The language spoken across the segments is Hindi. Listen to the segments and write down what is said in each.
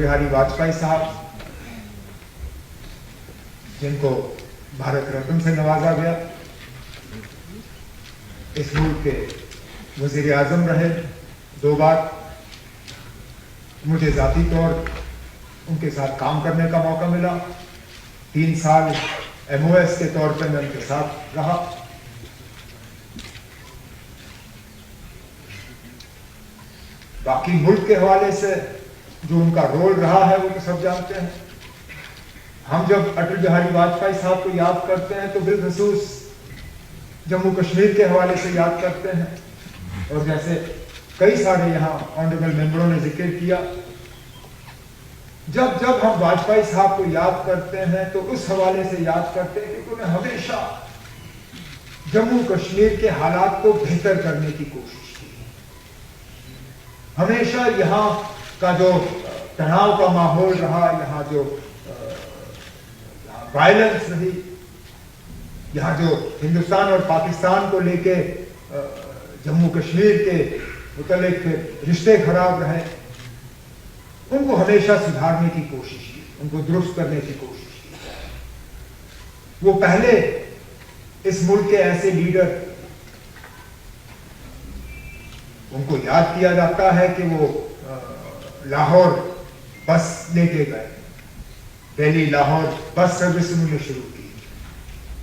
बिहारी वाजपेयी साहब, जिनको भारत रत्न से नवाजा गया, इस मुल्क के वजीर आजम रहे 2 बार। मुझे जाती तौर उनके साथ काम करने का मौका मिला। 3 साल MOS के तौर पर मैं उनके साथ रहा। बाकी मुल्क के हवाले से जो उनका रोल रहा है वो तो सब जानते हैं। हम जब अटल बिहारी वाजपेयी साहब को याद करते हैं तो बिलखसूस जम्मू कश्मीर के हवाले से याद करते हैं, और जैसे कई सारे यहाँ ऑनरेबल मेंबरों ने जिक्र किया, जब जब हम वाजपेयी साहब को याद करते हैं तो उस हवाले से याद करते हैं कि उन्होंने हमेशा जम्मू कश्मीर के हालात को बेहतर करने की कोशिश की। हमेशा यहाँ का जो तनाव का माहौल रहा, यहाँ जो वायलेंस रही, यहाँ जो हिंदुस्तान और पाकिस्तान को लेके जम्मू कश्मीर के मुतल्लिक रिश्ते खराब रहे, उनको हमेशा सुधारने की कोशिश की, उनको दुरुस्त करने की कोशिश की। वो पहले इस मुल्क के ऐसे लीडर, उनको याद किया जाता है कि वो लाहौर बस लेके गए, दिल्ली लाहौर बस सर्विस उन्होंने शुरू की,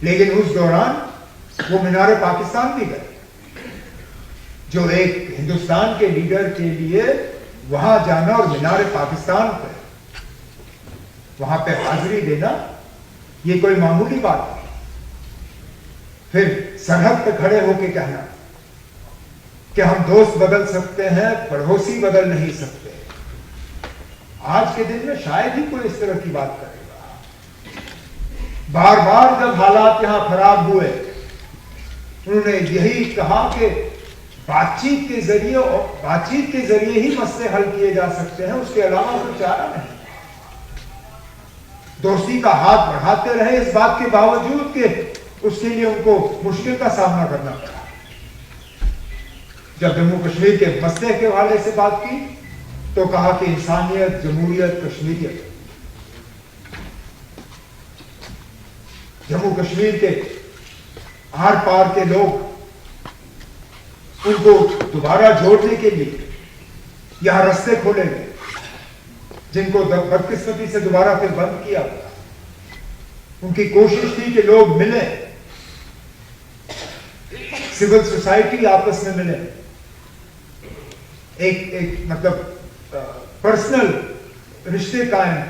लेकिन उस दौरान वो मीनार पाकिस्तान भी गए, जो एक हिंदुस्तान के लीडर के लिए वहां जाना और मीनार पाकिस्तान पे वहां पे हाजिरी देना ये कोई मामूली बात नहीं। फिर सरहद पे खड़े होके कहना कि हम दोस्त बदल सकते हैं, पड़ोसी बदल नहीं सकते। आज के दिन में शायद ही कोई इस तरह की बात करेगा। बार बार जब हालात यहां खराब हुए, उन्होंने यही कहा कि बातचीत के जरिए ही मसले हल किए जा सकते हैं, उसके अलावा कोई चारा नहीं। दोस्ती का हाथ बढ़ाते रहे, इस बात के बावजूद कि उसके लिए उनको मुश्किल का सामना करना पड़ा। जब जम्मू कश्मीर के मसले के हवाले से बात की तो कहा कि इंसानियत, जमहूरियत, कश्मीरियत। जम्मू कश्मीर के आर पार के लोग, उनको दोबारा जोड़ने के लिए यहां रास्ते खोले गए, जिनको बदकिस्मती से दोबारा फिर बंद किया गया। उनकी कोशिश थी कि लोग मिले, सिविल सोसाइटी आपस में मिले, एक मतलब पर्सनल रिश्ते कायम।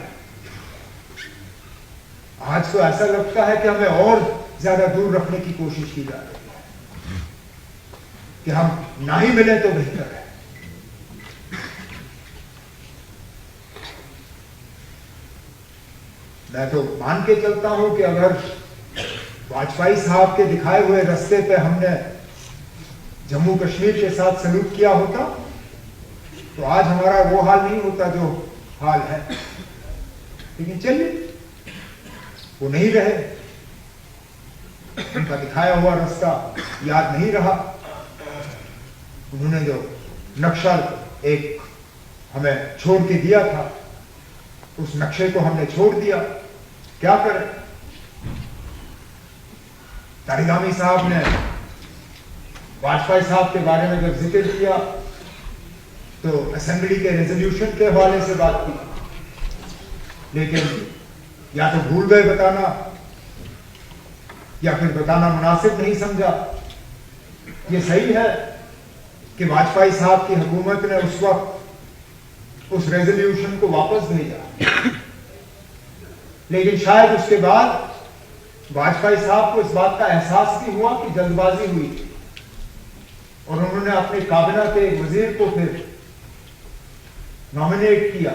आज तो ऐसा लगता है कि हमें और ज्यादा दूर रखने की कोशिश की जा रही है, कि हम ना ही मिले तो बेहतर है। मैं तो मान के चलता हूं कि अगर वाजपेयी साहब के दिखाए हुए रास्ते पे हमने जम्मू कश्मीर के साथ सलूक किया होता तो आज हमारा वो हाल नहीं होता जो हाल है। लेकिन चलिए, वो नहीं रहे, उनका दिखाया हुआ रास्ता याद नहीं रहा। उन्होंने जो नक्शा एक हमें छोड़ के दिया था, उस नक्शे को हमने छोड़ दिया। क्या करें? तारिगामी साहब ने वाजपेयी साहब के बारे में जब जिक्र किया तो असेंबली के रेजोल्यूशन के हवाले से बात की, लेकिन या तो भूल गए बताना या फिर बताना मुनासिब नहीं समझा। ये सही है कि वाजपेयी साहब की हुकूमत ने उस वक्त उस रेजोल्यूशन को वापस भेजा, लेकिन शायद उसके बाद वाजपेयी साहब को इस बात का एहसास भी हुआ कि जल्दबाजी हुई थी, और उन्होंने अपने काबिना के वजीर को फिर नॉमिनेट किया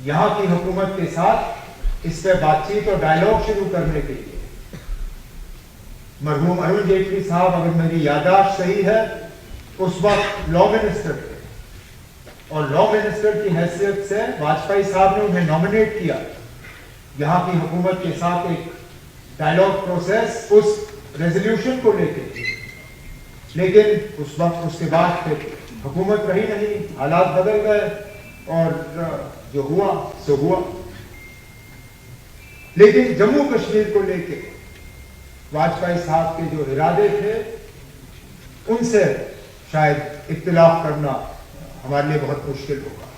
यहां की हुकूमत के साथ इस पर बातचीत और डायलॉग शुरू करने के लिए। मरहूम अरुण जेटली साहब, अगर मेरी याददाश्त सही है, उस वक्त लॉ मिनिस्टर थे, और लॉ मिनिस्टर की हैसियत से वाजपेयी साहब ने उन्हें नॉमिनेट किया यहां की हुकूमत के साथ एक डायलॉग प्रोसेस उस रेजोल्यूशन को लेकर। लेकिन उस वक्त उसके बाद फिर हुकूमत रही नहीं, हालात बदल गए, और जो हुआ सो हुआ। लेकिन जम्मू कश्मीर को लेके वाजपेयी साहब के जो इरादे थे उनसे शायद इख्तिलाफ करना हमारे लिए बहुत मुश्किल होगा।